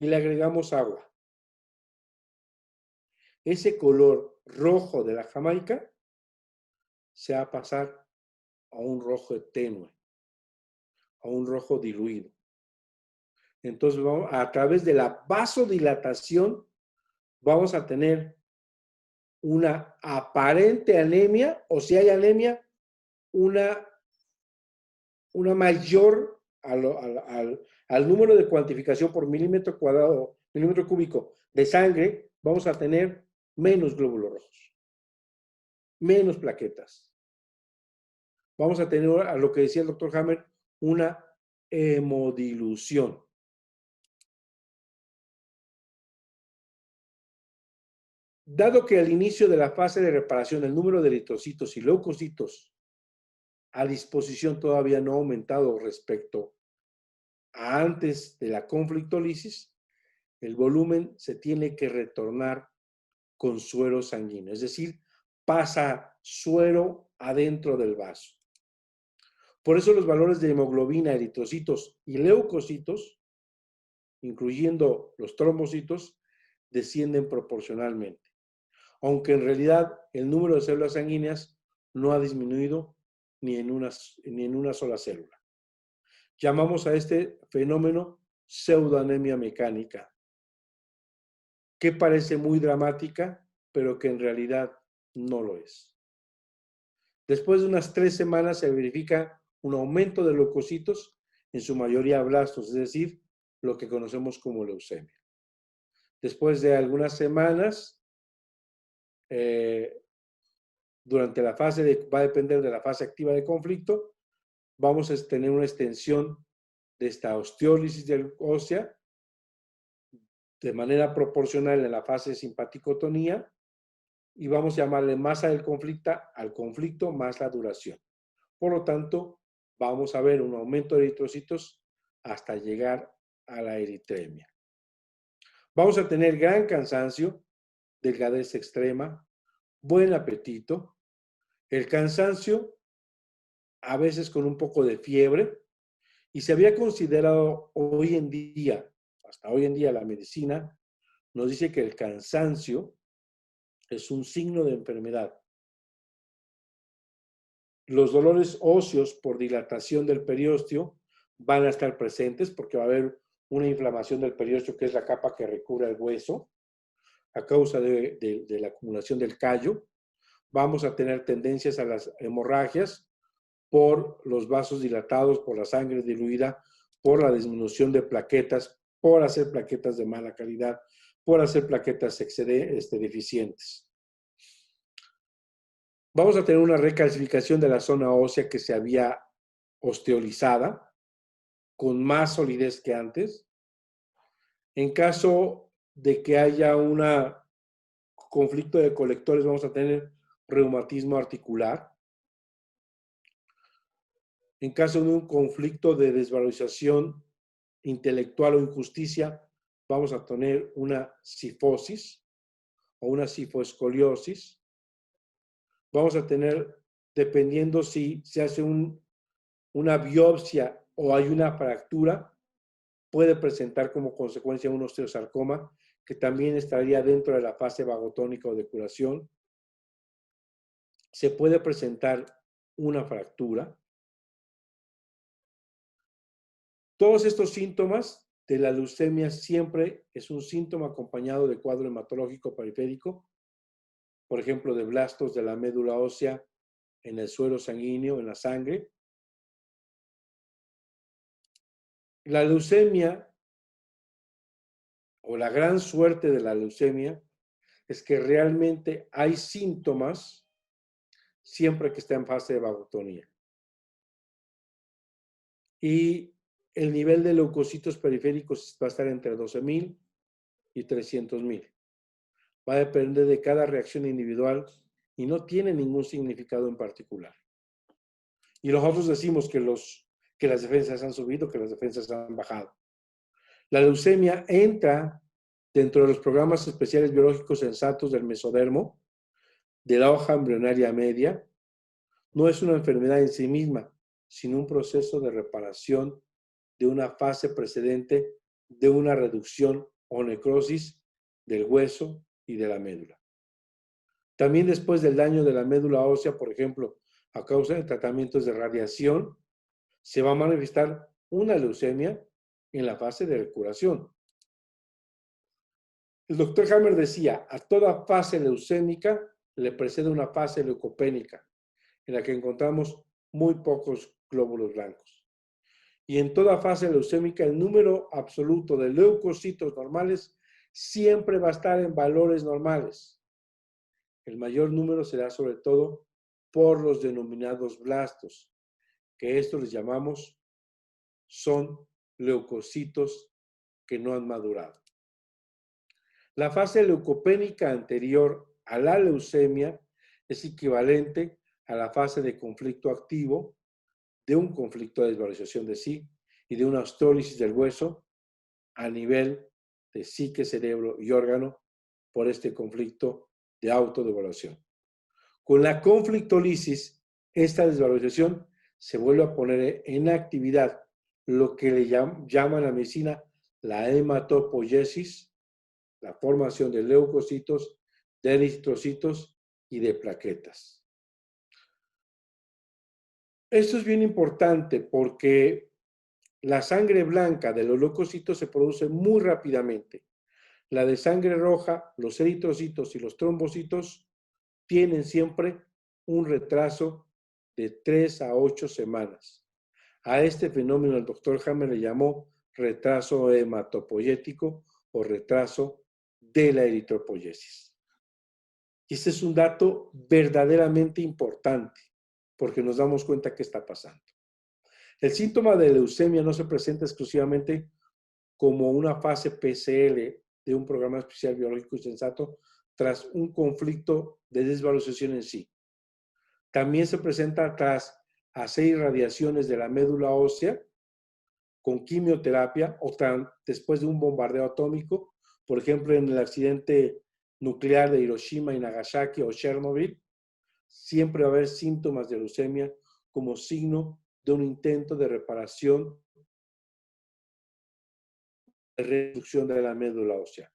y le agregamos agua. Ese color rojo de la Jamaica se va a pasar a un rojo tenue, a un rojo diluido. Entonces, a través de la vasodilatación, vamos a tener una aparente anemia, o si hay anemia, una mayor al número de cuantificación por milímetro cuadrado, milímetro cúbico de sangre, vamos a tener menos glóbulos rojos, menos plaquetas. Vamos a tener, a lo que decía el doctor Hammer, una hemodilución. Dado que al inicio de la fase de reparación el número de eritrocitos y leucocitos a disposición todavía no ha aumentado respecto a antes de la conflictólisis, el volumen se tiene que retornar con suero sanguíneo, es decir, pasa suero adentro del vaso. Por eso los valores de hemoglobina, eritrocitos y leucocitos, incluyendo los trombocitos, descienden proporcionalmente, aunque en realidad el número de células sanguíneas no ha disminuido ni en una sola célula. Llamamos a este fenómeno pseudoanemia mecánica, que parece muy dramática, pero que en realidad no lo es. Después de unas 3 semanas se verifica un aumento de leucocitos, en su mayoría blastos, es decir, lo que conocemos como leucemia. Después de algunas semanas, durante la fase va a depender de la fase activa de conflicto, vamos a tener una extensión de esta osteólisis ósea de manera proporcional en la fase de simpaticotonía y vamos a llamarle masa del conflicto al conflicto más la duración. Por lo tanto, vamos a ver un aumento de eritrocitos hasta llegar a la eritremia. Vamos a tener gran cansancio, delgadez extrema, buen apetito, el cansancio a veces con un poco de fiebre, y se había considerado hoy en día, hasta hoy en día la medicina nos dice que el cansancio es un signo de enfermedad. Los dolores óseos por dilatación del periósteo van a estar presentes porque va a haber una inflamación del periósteo, que es la capa que recubre el hueso, a causa de la acumulación del callo. Vamos a tener tendencias a las hemorragias por los vasos dilatados, por la sangre diluida, por la disminución de plaquetas, por hacer plaquetas de mala calidad, por hacer plaquetas deficientes. Vamos a tener una recalcificación de la zona ósea que se había osteolizada, con más solidez que antes. En caso de que haya un conflicto de colectores, vamos a tener reumatismo articular. En caso de un conflicto de desvalorización intelectual o injusticia, vamos a tener una cifosis o una cifoescoliosis. Vamos a tener, dependiendo si se hace una biopsia o hay una fractura, puede presentar como consecuencia un osteosarcoma, que también estaría dentro de la fase vagotónica o de curación. Se puede presentar una fractura. Todos estos síntomas de la leucemia siempre es un síntoma acompañado de cuadro hematológico periférico, por ejemplo, de blastos de la médula ósea en el suero sanguíneo, en la sangre, La leucemia, o la gran suerte de la leucemia, es que realmente hay síntomas siempre que está en fase de vagotonía. Y el nivel de leucocitos periféricos va a estar entre 12,000 y 300,000. Va a depender de cada reacción individual y no tiene ningún significado en particular. Y nosotros decimos que las defensas han subido, que las defensas han bajado. La leucemia entra dentro de los programas especiales biológicos sensatos del mesodermo, de la hoja embrionaria media. No es una enfermedad en sí misma, sino un proceso de reparación de una fase precedente de una reducción o necrosis del hueso y de la médula. También después del daño de la médula ósea, por ejemplo, a causa de tratamientos de radiación, se va a manifestar una leucemia en la fase de recuperación. El doctor Hammer decía, a toda fase leucémica le precede una fase leucopénica, en la que encontramos muy pocos glóbulos blancos. Y en toda fase leucémica, el número absoluto de leucocitos normales siempre va a estar en valores normales. El mayor número será sobre todo por los denominados blastos, que estos les llamamos son leucocitos que no han madurado. La fase leucopénica anterior a la leucemia es equivalente a la fase de conflicto activo, de un conflicto de desvalorización de sí y de una osteólisis del hueso a nivel de psique, cerebro y órgano por este conflicto de autodevaluación. Con la conflictólisis, esta desvalorización se vuelve a poner en actividad, lo que le llaman a la medicina la hematopoiesis, la formación de leucocitos, de eritrocitos y de plaquetas. Esto es bien importante porque la sangre blanca de los leucocitos se produce muy rápidamente. La de sangre roja, los eritrocitos y los trombocitos tienen siempre un retraso de 3 a 8 semanas. A este fenómeno el doctor Hammer le llamó retraso hematopoyético o retraso de la eritropoyesis. Y este es un dato verdaderamente importante porque nos damos cuenta que está pasando. El síntoma de leucemia no se presenta exclusivamente como una fase PCL de un programa especial biológico y sensato tras un conflicto de desvalorización en sí. También se presenta tras hacer irradiaciones de la médula ósea con quimioterapia o después de un bombardeo atómico, por ejemplo, en el accidente nuclear de Hiroshima y Nagasaki o Chernobyl, siempre va a haber síntomas de leucemia como signo de un intento de reparación, de reducción de la médula ósea.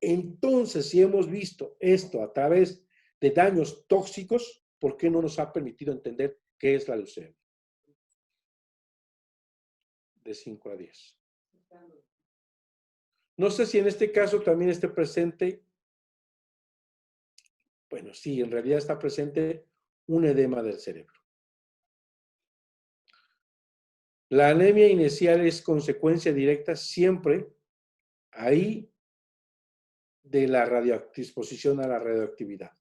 Entonces, si hemos visto esto a través de daños tóxicos, ¿por qué no nos ha permitido entender qué es la leucemia? De 5 a 10. No sé si en este caso también esté presente, bueno, sí, en realidad está presente un edema del cerebro. La anemia inicial es consecuencia directa siempre ahí de la exposición a la radioactividad.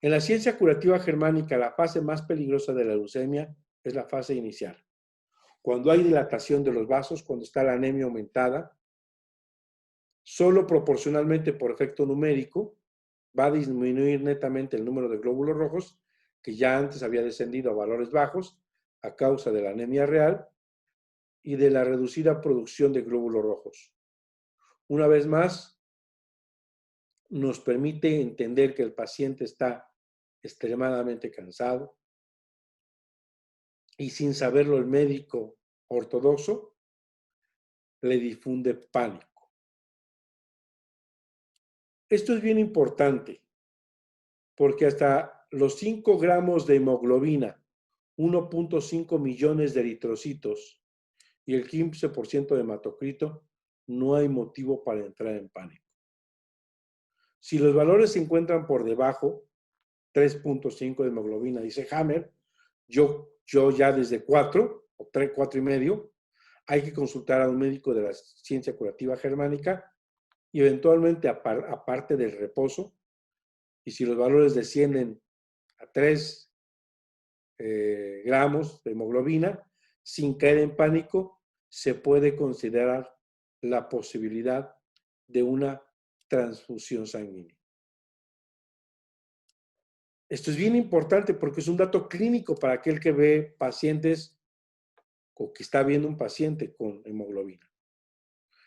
En la ciencia curativa germánica, la fase más peligrosa de la leucemia es la fase inicial. Cuando hay dilatación de los vasos, cuando está la anemia aumentada, solo proporcionalmente por efecto numérico va a disminuir netamente el número de glóbulos rojos, que ya antes había descendido a valores bajos a causa de la anemia real y de la reducida producción de glóbulos rojos. Una vez más, nos permite entender que el paciente está extremadamente cansado y sin saberlo el médico ortodoxo le difunde pánico. Esto es bien importante porque hasta los 5 gramos de hemoglobina, 1.5 millones de eritrocitos y el 15% de hematocrito, no hay motivo para entrar en pánico. Si los valores se encuentran por debajo, 3.5 de hemoglobina, dice Hammer, yo ya desde 4 o 3, 4,5, hay que consultar a un médico de la ciencia curativa germánica y eventualmente, aparte del reposo, y si los valores descienden a 3 gramos de hemoglobina, sin caer en pánico, se puede considerar la posibilidad de una transfusión sanguínea. Esto es bien importante porque es un dato clínico para aquel que ve pacientes o que está viendo un paciente con hemoglobina.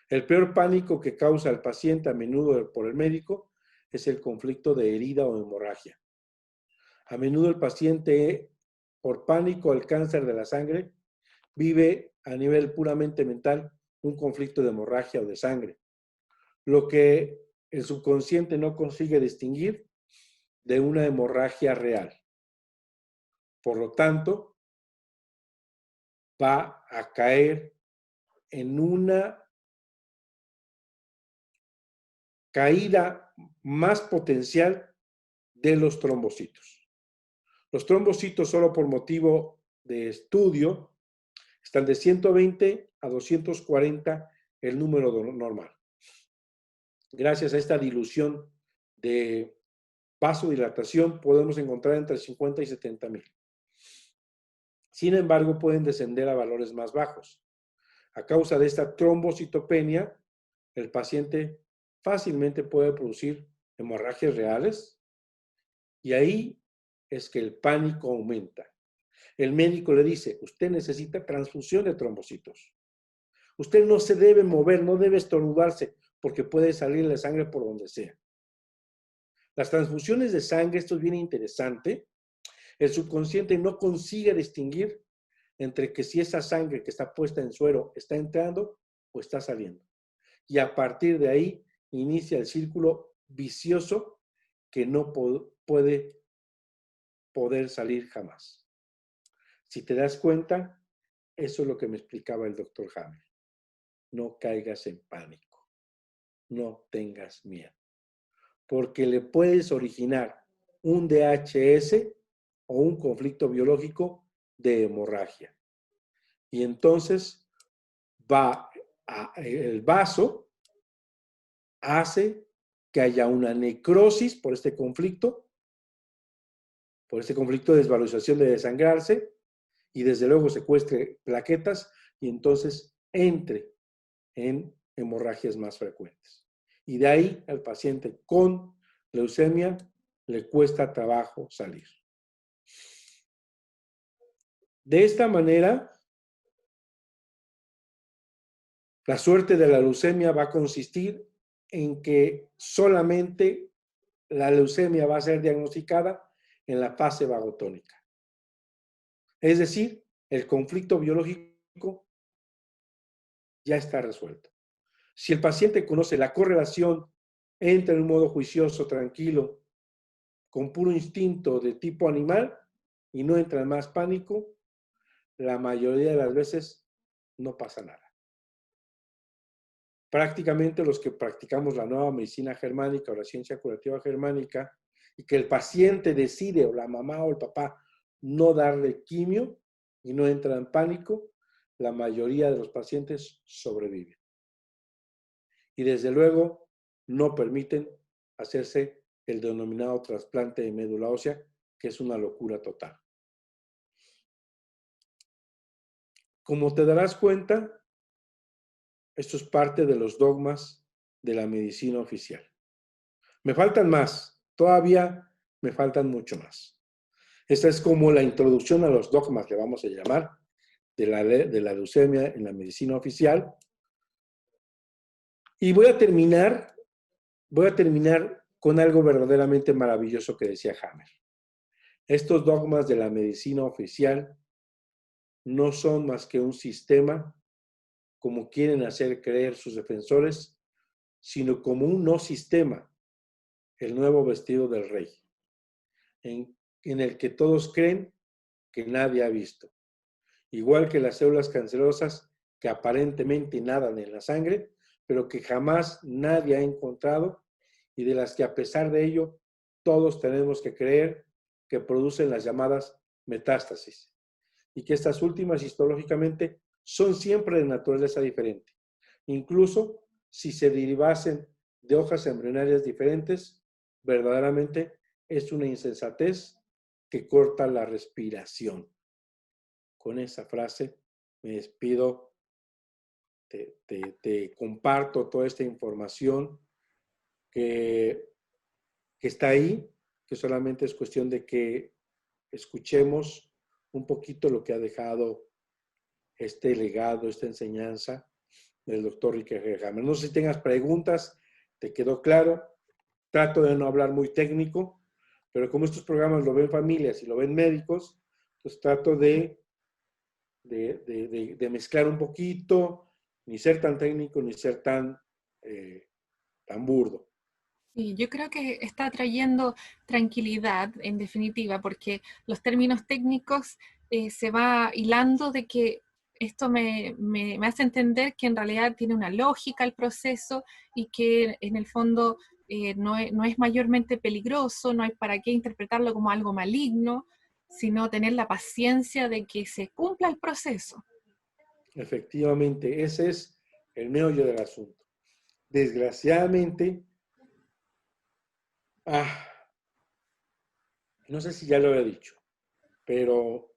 El peor pánico que causa el paciente a menudo por el médico es el conflicto de herida o hemorragia. A menudo el paciente, por pánico al cáncer de la sangre, vive a nivel puramente mental un conflicto de hemorragia o de sangre, lo que el subconsciente no consigue distinguir de una hemorragia real. Por lo tanto, va a caer en una caída más potencial de los trombocitos. Los trombocitos, solo por motivo de estudio, están de 120 a 240 el número normal. Gracias a esta dilución de vasodilatación, podemos encontrar entre 50 y 70,000. Sin embargo, pueden descender a valores más bajos. A causa de esta trombocitopenia, el paciente fácilmente puede producir hemorragias reales y ahí es que el pánico aumenta. El médico le dice, usted necesita transfusión de trombocitos. Usted no se debe mover, no debe estornudarse porque puede salir la sangre por donde sea. Las transfusiones de sangre, esto es bien interesante, el subconsciente no consigue distinguir entre que si esa sangre que está puesta en suero está entrando o está saliendo. Y a partir de ahí inicia el círculo vicioso que no puede salir jamás. Si te das cuenta, eso es lo que me explicaba el doctor Hammer. No caigas en pánico. No tengas miedo. Porque le puedes originar un DHS o un conflicto biológico de hemorragia. Y entonces el vaso hace que haya una necrosis por este conflicto de desvalorización de desangrarse, y desde luego secuestre plaquetas y entonces entre en hemorragias más frecuentes. Y de ahí al paciente con leucemia le cuesta trabajo salir. De esta manera, la suerte de la leucemia va a consistir en que solamente la leucemia va a ser diagnosticada en la fase vagotónica. Es decir, el conflicto biológico ya está resuelto. Si el paciente conoce la correlación entre un modo juicioso, tranquilo, con puro instinto de tipo animal y no entra en más pánico, la mayoría de las veces no pasa nada. Prácticamente los que practicamos la nueva medicina germánica o la ciencia curativa germánica y que el paciente decide, o la mamá o el papá, no darle quimio y no entra en pánico, la mayoría de los pacientes sobreviven. Y desde luego no permiten hacerse el denominado trasplante de médula ósea, que es una locura total. Como te darás cuenta, esto es parte de los dogmas de la medicina oficial. Me faltan más, todavía me faltan mucho más. Esta es como la introducción a los dogmas, le vamos a llamar, de la leucemia en la medicina oficial. Y voy a terminar con algo verdaderamente maravilloso que decía Hammer. Estos dogmas de la medicina oficial no son más que un sistema, como quieren hacer creer sus defensores, sino como un no sistema, el nuevo vestido del rey, en el que todos creen que nadie ha visto. Igual que las células cancerosas que aparentemente nadan en la sangre, pero que jamás nadie ha encontrado y de las que a pesar de ello todos tenemos que creer que producen las llamadas metástasis. y que estas últimas histológicamente son siempre de naturaleza diferente. Incluso si se derivasen de hojas embrionarias diferentes, verdaderamente es una insensatez que corta la respiración. Con esa frase me despido, te comparto toda esta información que está ahí, que solamente es cuestión de que escuchemos un poquito lo que ha dejado este legado, esta enseñanza del doctor Richard Hammer. No sé si tengas preguntas, ¿te quedó claro? Trato de no hablar muy técnico, pero como estos programas lo ven familias y lo ven médicos, pues trato de mezclar un poquito, ni ser tan técnico, ni ser tan burdo. Y yo creo que está trayendo tranquilidad, en definitiva, porque los términos técnicos se va hilando de que esto me hace entender que en realidad tiene una lógica el proceso y que en el fondo no es mayormente peligroso, no hay para qué interpretarlo como algo maligno, sino tener la paciencia de que se cumpla el proceso. Efectivamente, ese es el meollo del asunto. Desgraciadamente, no sé si ya lo había dicho, pero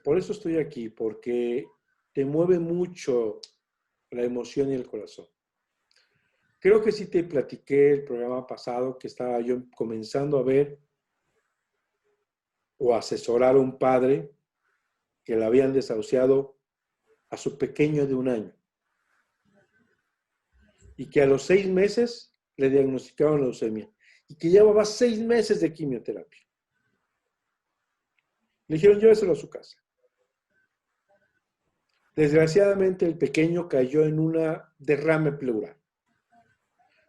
por eso estoy aquí, porque te mueve mucho la emoción y el corazón. Creo que sí te platiqué el programa pasado que estaba yo comenzando a ver o asesorar a un padre que le habían desahuciado a su pequeño de 1 año y que a los 6 meses le diagnosticaron leucemia y que llevaba 6 meses de quimioterapia. Le dijeron, lléveselo a su casa. Desgraciadamente, el pequeño cayó en una derrame pleural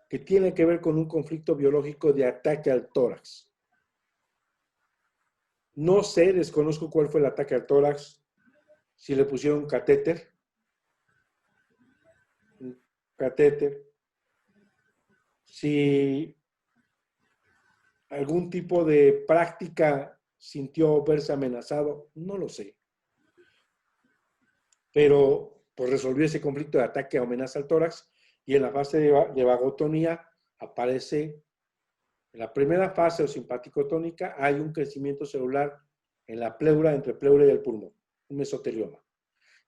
que tiene que ver con un conflicto biológico de ataque al tórax. No sé, desconozco cuál fue el ataque al tórax, si le pusieron un catéter, si algún tipo de práctica sintió verse amenazado, no lo sé. Pero pues resolvió ese conflicto de ataque o amenaza al tórax y en la fase de vagotonía aparece, en la primera fase o simpático-tónica hay un crecimiento celular en la pleura, entre pleura y el pulmón, un mesotelioma.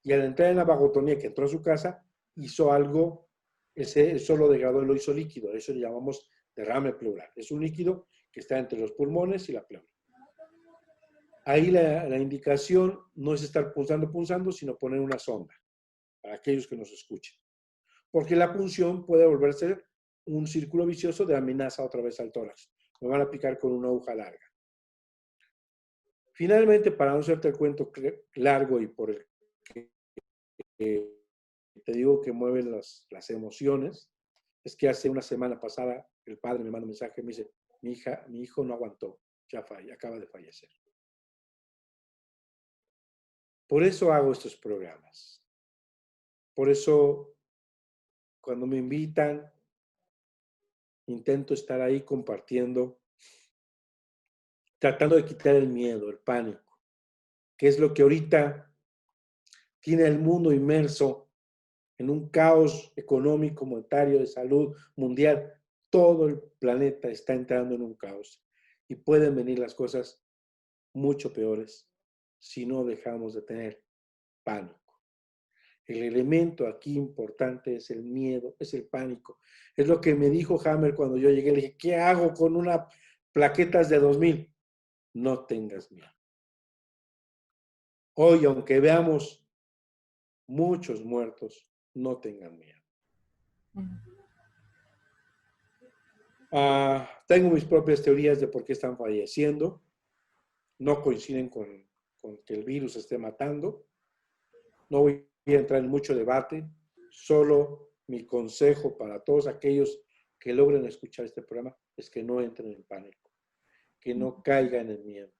Y al entrar en la vagotonía, que entró a su casa, hizo algo, eso lo degradó y lo hizo líquido, eso le llamamos derrame pleural. Es un líquido que está entre los pulmones y la pleura. Ahí la indicación no es estar punzando, sino poner una sonda, para aquellos que nos escuchen. Porque la punción puede volverse un círculo vicioso de amenaza otra vez al tórax. Me van a picar con una aguja larga. Finalmente, para no hacerte el cuento largo y por el que te digo que mueven las emociones, es que hace una semana pasada el padre me manda un mensaje y me dice, mi hijo no aguantó, ya acaba de fallecer. Por eso hago estos programas. Por eso, cuando me invitan, intento estar ahí compartiendo, tratando de quitar el miedo, el pánico, que es lo que ahorita tiene el mundo inmerso en un caos económico, monetario, de salud mundial. Todo el planeta está entrando en un caos y pueden venir las cosas mucho peores si no dejamos de tener pánico. El elemento aquí importante es el miedo, es el pánico. Es lo que me dijo Hammer cuando yo llegué. Le dije, ¿qué hago con una plaquetas de 2000? No tengas miedo. Hoy, aunque veamos muchos muertos, no tengan miedo. Tengo mis propias teorías de por qué están falleciendo. No coinciden con que el virus esté matando. No voy a entrar en mucho debate. Solo mi consejo para todos aquellos que logren escuchar este programa es que no entren en pánico, que no caigan en miedo.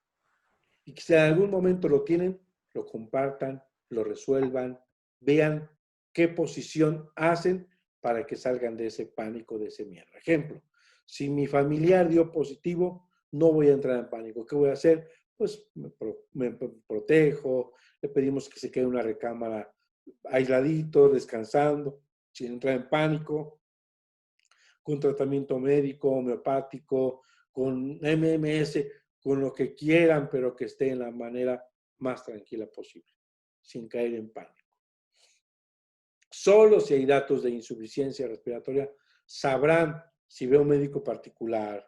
Y que si en algún momento lo tienen, lo compartan, lo resuelvan, vean qué posición hacen para que salgan de ese pánico, de ese miedo. Ejemplo, si mi familiar dio positivo, no voy a entrar en pánico. ¿Qué voy a hacer? pues me protejo, le pedimos que se quede en una recámara aisladito, descansando, sin entrar en pánico, con tratamiento médico, homeopático, con MMS, con lo que quieran, pero que esté en la manera más tranquila posible, sin caer en pánico. Solo si hay datos de insuficiencia respiratoria, sabrán si ve a un médico particular,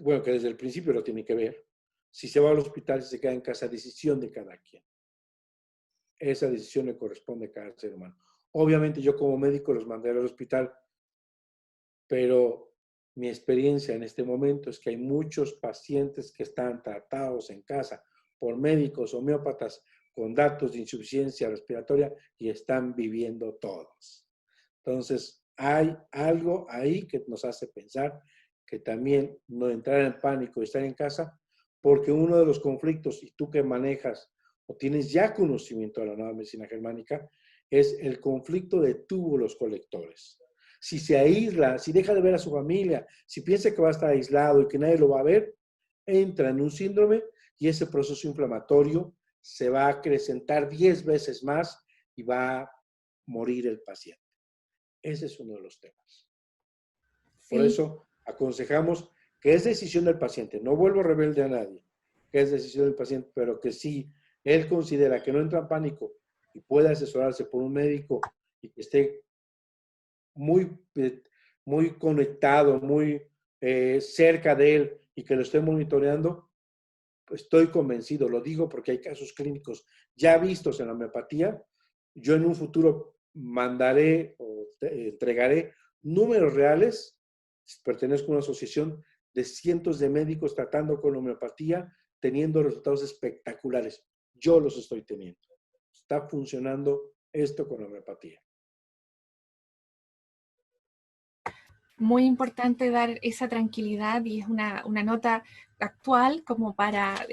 bueno, que desde el principio lo tiene que ver, si se va al hospital, si se queda en casa, decisión de cada quien. Esa decisión le corresponde a cada ser humano. Obviamente yo como médico los mandaré al hospital, pero mi experiencia en este momento es que hay muchos pacientes que están tratados en casa por médicos homeópatas con datos de insuficiencia respiratoria y están viviendo todos. Entonces, hay algo ahí que nos hace pensar que también no entrar en pánico y estar en casa, porque uno de los conflictos, y tú que manejas o tienes ya conocimiento de la nueva medicina germánica, es el conflicto de túbulos colectores. Si se aísla, si deja de ver a su familia, si piensa que va a estar aislado y que nadie lo va a ver, entra en un síndrome y ese proceso inflamatorio se va a acrecentar 10 veces más y va a morir el paciente. Ese es uno de los temas. Por Sí. eso aconsejamos que es decisión del paciente, no vuelvo rebelde a nadie, que es decisión del paciente, pero que si él considera que no entra en pánico y puede asesorarse por un médico y que esté muy, muy conectado, muy cerca de él y que lo esté monitoreando, pues estoy convencido, lo digo porque hay casos clínicos ya vistos en la homeopatía. Yo en un futuro mandaré o entregaré números reales, pertenezco a una asociación de cientos de médicos tratando con homeopatía, teniendo resultados espectaculares. Yo los estoy teniendo. Está funcionando esto con homeopatía. Muy importante dar esa tranquilidad y es una nota actual como para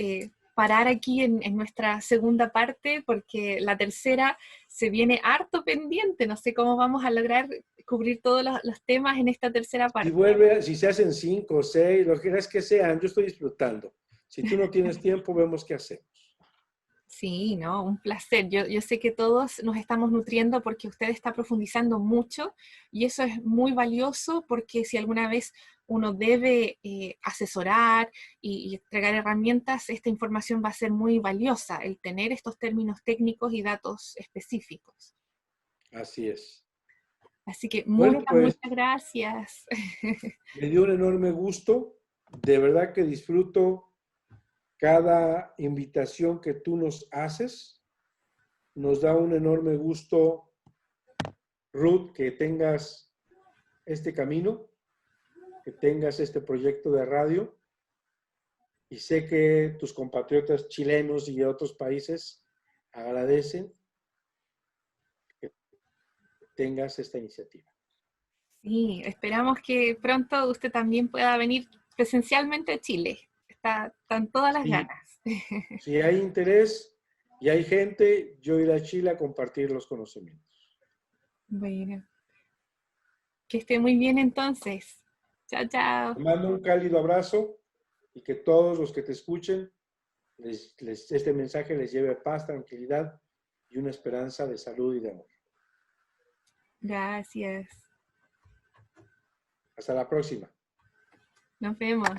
parar aquí en nuestra segunda parte, porque la tercera se viene harto pendiente. No sé cómo vamos a lograr cubrir todos los temas en esta tercera Si parte. vuelve, si se hacen 5 o 6, lo que que sean, yo estoy disfrutando. Si tú no tienes tiempo, vemos qué hacemos. Sí, ¿no? Un placer. Yo sé que todos nos estamos nutriendo porque usted está profundizando mucho y eso es muy valioso porque si alguna vez uno debe asesorar y entregar herramientas, esta información va a ser muy valiosa, el tener estos términos técnicos y datos específicos. Así es. Así que Bueno, muchas, pues muchas gracias. me dio un enorme gusto. De verdad que disfruto cada invitación que tú nos haces. Nos da un enorme gusto, Ruth, que tengas este camino, que tengas este proyecto de radio. Y sé que tus compatriotas chilenos y de otros países agradecen que tengas esta iniciativa. Sí, esperamos que pronto usted también pueda venir presencialmente a Chile. Están todas las Si, ganas. si hay interés y hay gente, yo iré a Chile a compartir los conocimientos. Bueno, que esté muy bien entonces. Chao, chao. Te mando un cálido abrazo y que todos los que te escuchen, este mensaje les lleve paz, tranquilidad y una esperanza de salud y de amor. Gracias. Hasta la próxima. Nos vemos.